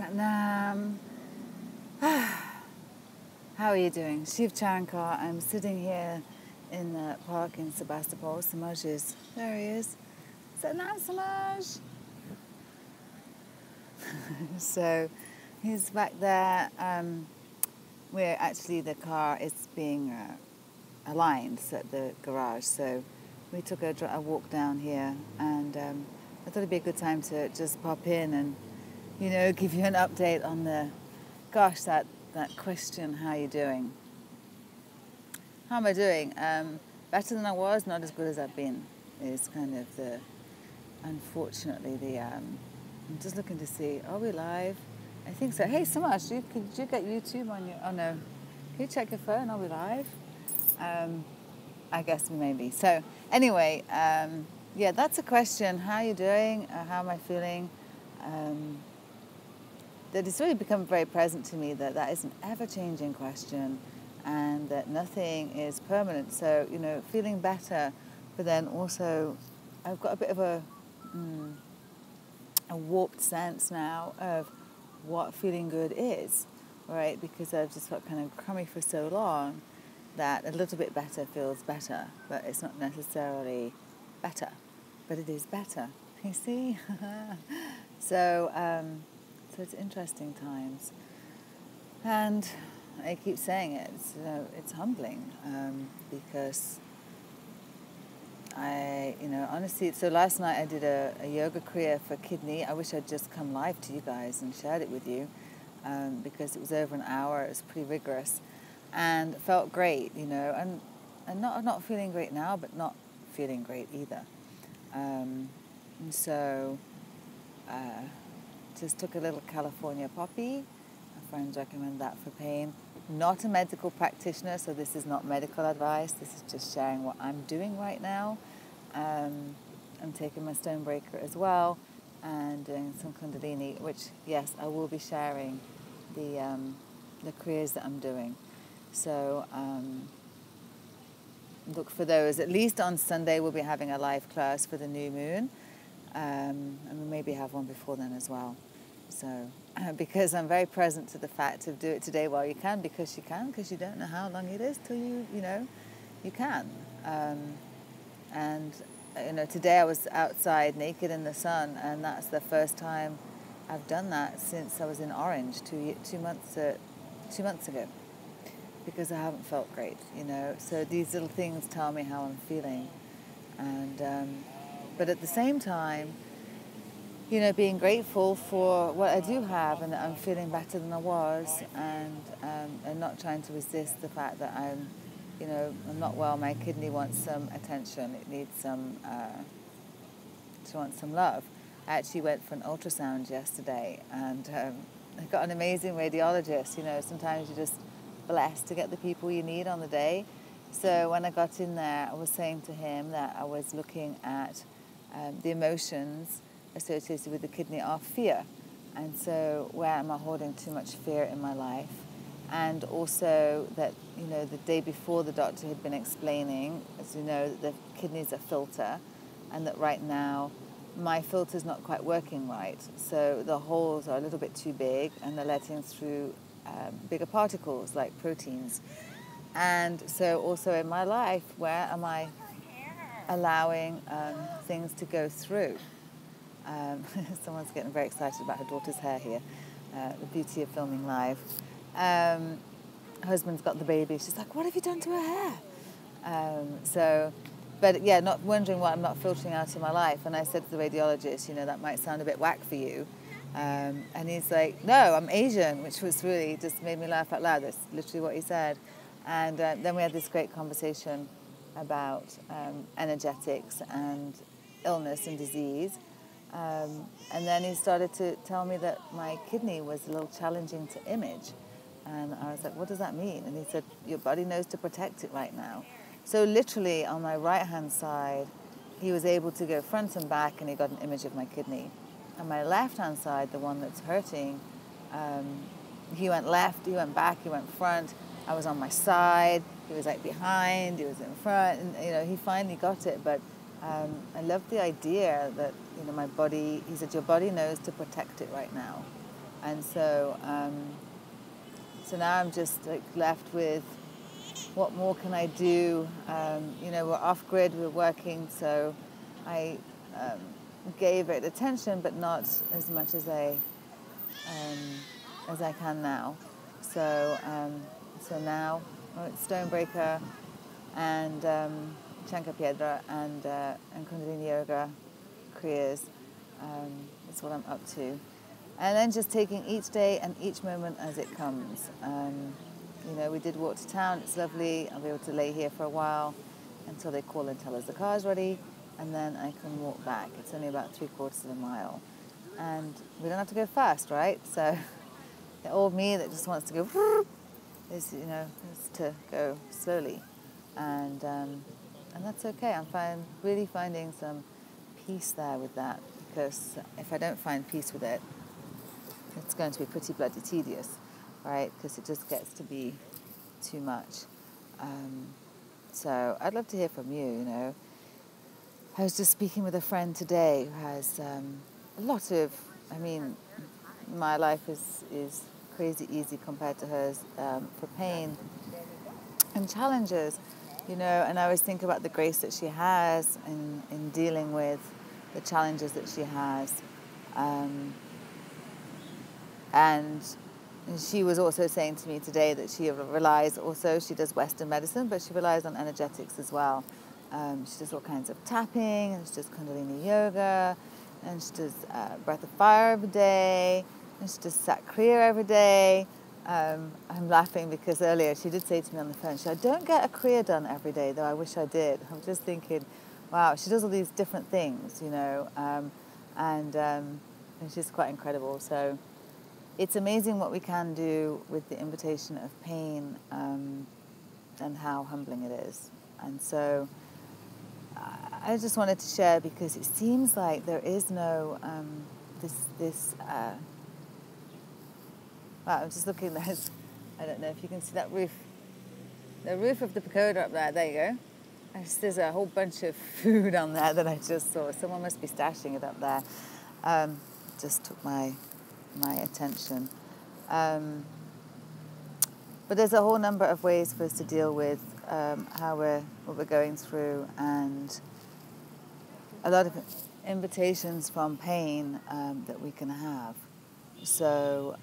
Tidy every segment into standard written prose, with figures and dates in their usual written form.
Satnam. How are you doing? Shiv Chankar. I'm sitting here in the park in Sebastopol. Samaj is, there he is. Satnam Samaj. So he's back there. Where actually the car is being aligned at the garage. So we took a walk down here, and I thought it'd be a good time to just pop in and, give you an update on that question, how are you doing? How am I doing? Better than I was, not as good as I've been, is kind of unfortunately, I'm just looking to see, are we live? I think so. Hey, Samaj, could you get YouTube on your, oh no, can you check your phone, are we live? I guess we may be. So anyway, yeah, that's a question. How are you doing? How am I feeling? That it's really become very present to me that is an ever-changing question, and that nothing is permanent. So, feeling better, but then also I've got a bit of a warped sense now of what feeling good is, right? Because I've just felt kind of crummy for so long that a little bit better feels better, but it's not necessarily better, but it is better. You see? So it's interesting times, and I keep saying it. It's humbling because honestly. So last night I did a yoga kriya for kidney. I wish I'd just come live to you guys and shared it with you because it was over an hour. It was pretty rigorous. And felt great, and not feeling great now, but not feeling great either. And so just took a little California poppy. My friends recommend that for pain. Not a medical practitioner, so this is not medical advice. This is just sharing what I'm doing right now. I'm taking my stone breaker as well and doing some kundalini, which, yes, I will be sharing the kriyas that I'm doing. So look for those. At least on Sunday we'll be having a live class for the new moon, and we'll maybe have one before then as well. So because I'm very present to the fact of do it today while you can, because you don't know how long it is till you can. And today I was outside naked in the sun, and that's the first time I've done that since I was in Orange 2 months ago. Because I haven't felt great, So these little things tell me how I'm feeling. And but at the same time, being grateful for what I do have and that I'm feeling better than I was, and not trying to resist the fact that I'm not well. My kidney wants some attention. It needs she wants some love. I actually went for an ultrasound yesterday, and I got an amazing radiologist. Sometimes you just blessed to get the people you need on the day. So when I got in there, I was saying to him that I was looking at the emotions associated with the kidney are fear. And so where am I holding too much fear in my life? And also that, the day before the doctor had been explaining, as you know, that the kidney's a filter, and that right now my filter's not quite working right. So the holes are a little bit too big, and they're letting through bigger particles like proteins. And so also in my life, where am I allowing things to go through? Someone's getting very excited about her daughter's hair here. The beauty of filming live. Her husband's got the baby. She's like, what have you done to her hair? But yeah, not wondering what I'm not filtering out in my life. And I said to the radiologist, that might sound a bit whack for you. And he's like, no, I'm Asian, which was really just made me laugh out loud. That's literally what he said. And then we had this great conversation about energetics and illness and disease. And then he started to tell me that my kidney was a little challenging to image. And I was like, what does that mean? And he said, your body knows to protect it right now. So literally on my right-hand side, he was able to go front and back, and he got an image of my kidney. On my left-hand side, the one that's hurting, he went left, he went back, he went front. I was on my side, he was like behind, he was in front, and he finally got it. But I love the idea that my body, he said, your body knows to protect it right now. And so so now I'm just like left with what more can I do? We're off grid, we're working, so I gave it attention, but not as much as I can now. So now it's Stonebreaker and Chanka Piedra and Kundalini Yoga Kriyas. That's what I'm up to. And then just taking each day and each moment as it comes. We did walk to town. It's lovely. I'll be able to lay here for a while until they call and tell us the car's ready. And then I can walk back. It's only about 3/4 of a mile. And we don't have to go fast, right? So the old me that just wants to go is to go slowly. And that's okay. I'm really finding some peace there with that. Because if I don't find peace with it, it's going to be pretty bloody tedious, right? Because it just gets to be too much. So I'd love to hear from you, I was just speaking with a friend today who has a lot of, my life is crazy easy compared to hers for pain and challenges, and I always think about the grace that she has in dealing with the challenges that she has. And she was also saying to me today that she relies also, she does Western medicine, but she relies on energetics as well. She does all kinds of tapping, and she does Kundalini Yoga, and she does Breath of Fire every day, and she does Sat Kriya every day. I'm laughing because earlier she did say to me on the phone, I don't get a Kriya done every day, though I wish I did. I'm just thinking, wow, she does all these different things, and she's quite incredible. So it's amazing what we can do with the invitation of pain and how humbling it is. And so I just wanted to share because it seems like there is no wow, I'm just looking there. I don't know if you can see that roof. The roof of the pagoda up there. There you go. There's a whole bunch of food on there that I just saw. Someone must be stashing it up there. Just took my attention. But there's a whole number of ways for us to deal with what we're going through, and a lot of invitations from pain that we can have. So,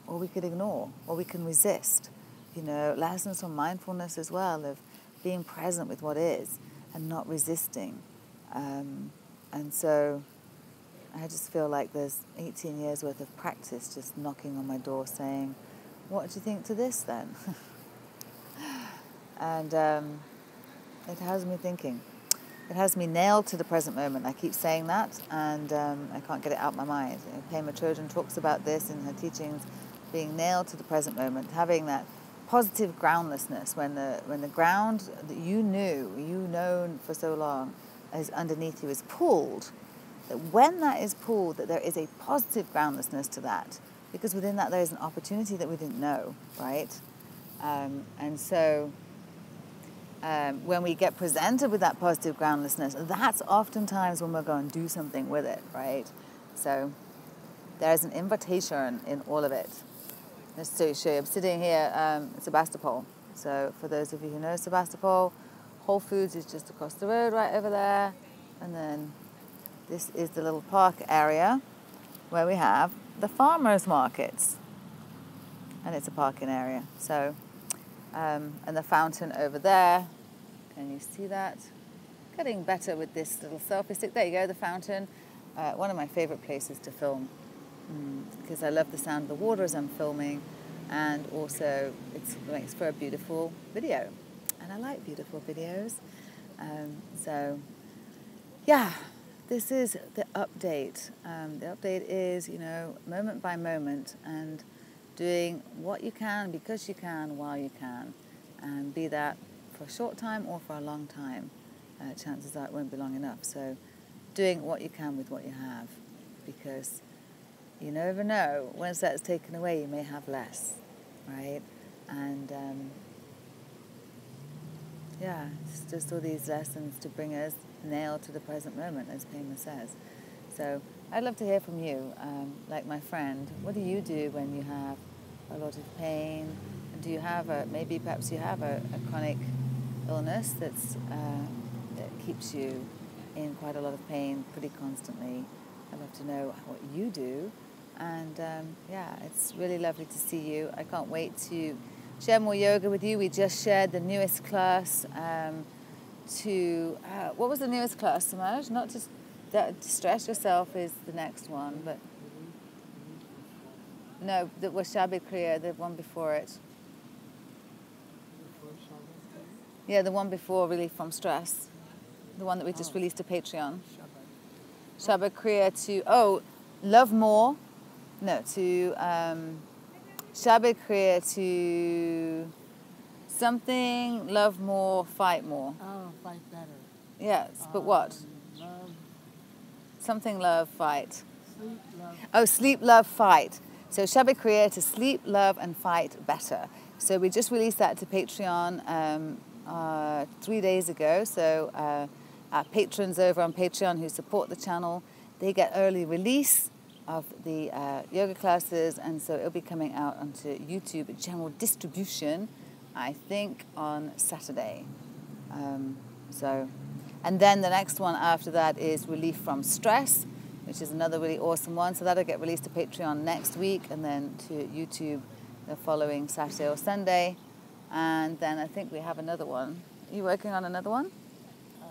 or we could ignore, or we can resist. Lessons from mindfulness as well, of being present with what is and not resisting. And so I just feel like there's 18 years worth of practice just knocking on my door saying, what do you think to this then? And it has me thinking. It has me nailed to the present moment. I keep saying that, and I can't get it out of my mind. Pema Chodron talks about this in her teachings, being nailed to the present moment, having that positive groundlessness when the ground that you've known for so long is underneath you is pulled. That when that is pulled, that there is a positive groundlessness to that, because within that there is an opportunity that we didn't know, right? And so when we get presented with that positive groundlessness, that's oftentimes when we're going to do something with it, right? So there's an invitation in all of it. Just to show you, I'm sitting here in Sebastopol. So for those of you who know Sebastopol, Whole Foods is just across the road right over there. And then this is the little park area where we have the farmers markets. And it's a parking area. So, and the fountain over there. Can you see that? Getting better with this little selfie stick. There you go, the fountain. One of my favorite places to film. Because I love the sound of the water as I'm filming, and also it makes for a beautiful video, and I like beautiful videos. So yeah, this is the update. The update is, moment by moment, and doing what you can because you can while you can, and be that for a short time or for a long time. Chances are it won't be long enough. So doing what you can with what you have, because you never know. Once that's taken away, you may have less, right? And it's just all these lessons to bring us nailed to the present moment, as Pema says. So I'd love to hear from you, like my friend. What do you do when you have a lot of pain? Do you have maybe perhaps you have a chronic illness that keeps you in quite a lot of pain pretty constantly? I'd love to know what you do. And yeah, it's really lovely to see you. I can't wait to share more yoga with you. We just shared the newest class what was the newest class, Samaj? Not just Stress Yourself is the next one, but no, that was Shabbat Kriya, the one before it. Yeah, the one before Relief from Stress. The one that we just released to Patreon. Shabbat Kriya to, love more. No, to Shabbat Kriya to something, love more, fight more. Oh, fight better. Yes, but what? Love. Something, love, fight. Sleep, love. Oh, sleep, love, fight. So Shabbat Kriya to sleep, love, and fight better. So we just released that to Patreon 3 days ago. So our patrons over on Patreon who support the channel, they get early release of the yoga classes, and so it'll be coming out onto YouTube general distribution, I think, on Saturday. And then the next one after that is Relief from Stress, which is another really awesome one. So that'll get released to Patreon next week, and then to YouTube the following Saturday or Sunday. And then I think we have another one. Are you working on another one? I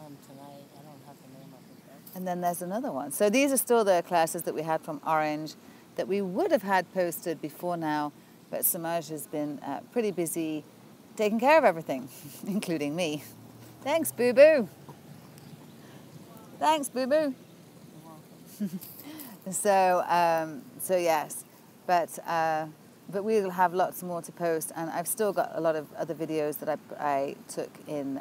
am tonight. I don't have the name of it yet. And then there's another one. So these are still the classes that we had from Orange that we would have had posted before now, but Samaj has been pretty busy taking care of everything, including me. Thanks, boo-boo. Thanks, boo-boo. So yes, but we'll have lots more to post, and I've still got a lot of other videos that I took in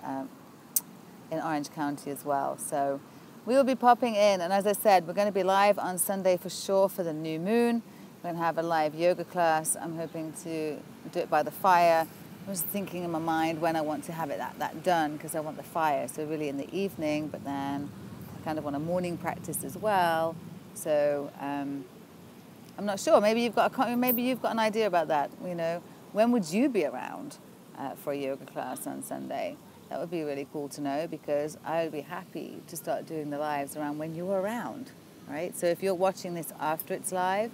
Orange County as well. So we will be popping in, and as I said, we're going to be live on Sunday for sure for the new moon. We're going to have a live yoga class. I'm hoping to do it by the fire. I was thinking in my mind when I want to have it that done, because I want the fire, so really in the evening, but then I kind of want a morning practice as well. So I'm not sure. Maybe you've got an idea about that. You know, when would you be around for a yoga class on Sunday? That would be really cool to know, because I would be happy to start doing the lives around when you're around, right? So if you're watching this after it's live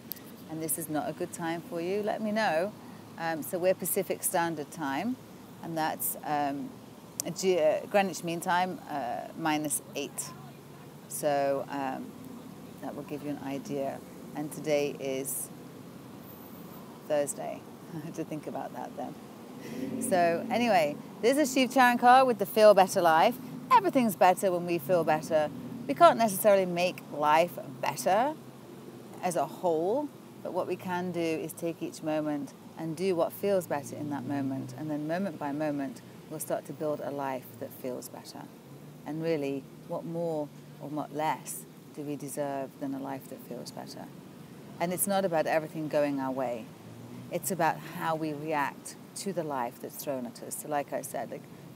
and this is not a good time for you, let me know. So we're Pacific Standard Time, and that's Greenwich Mean Time -8. So that will give you an idea. And today is Thursday. I have to think about that then. So anyway, this is Shiv Charankar with the Feel Better Life. Everything's better when we feel better. We can't necessarily make life better as a whole, but what we can do is take each moment and do what feels better in that moment. And then moment by moment, we'll start to build a life that feels better. And really, what more or what less do we deserve than a life that feels better? And it's not about everything going our way. It's about how we react to the life that's thrown at us. So like I said,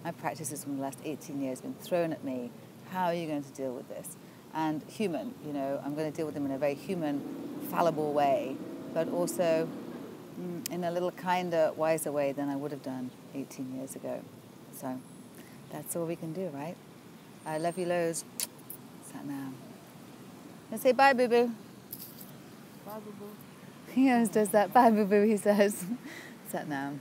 my practices from the last 18 years have been thrown at me. How are you going to deal with this? And human, you know, I'm going to deal with them in a very human, fallible way, but also in a little kinder, wiser way than I would have done 18 years ago. So that's all we can do, right? I love you loads. Sat now. Let's say bye, boo-boo. Bye, boo-boo. He always does that. Bye, boo-boo, he says. Sat now.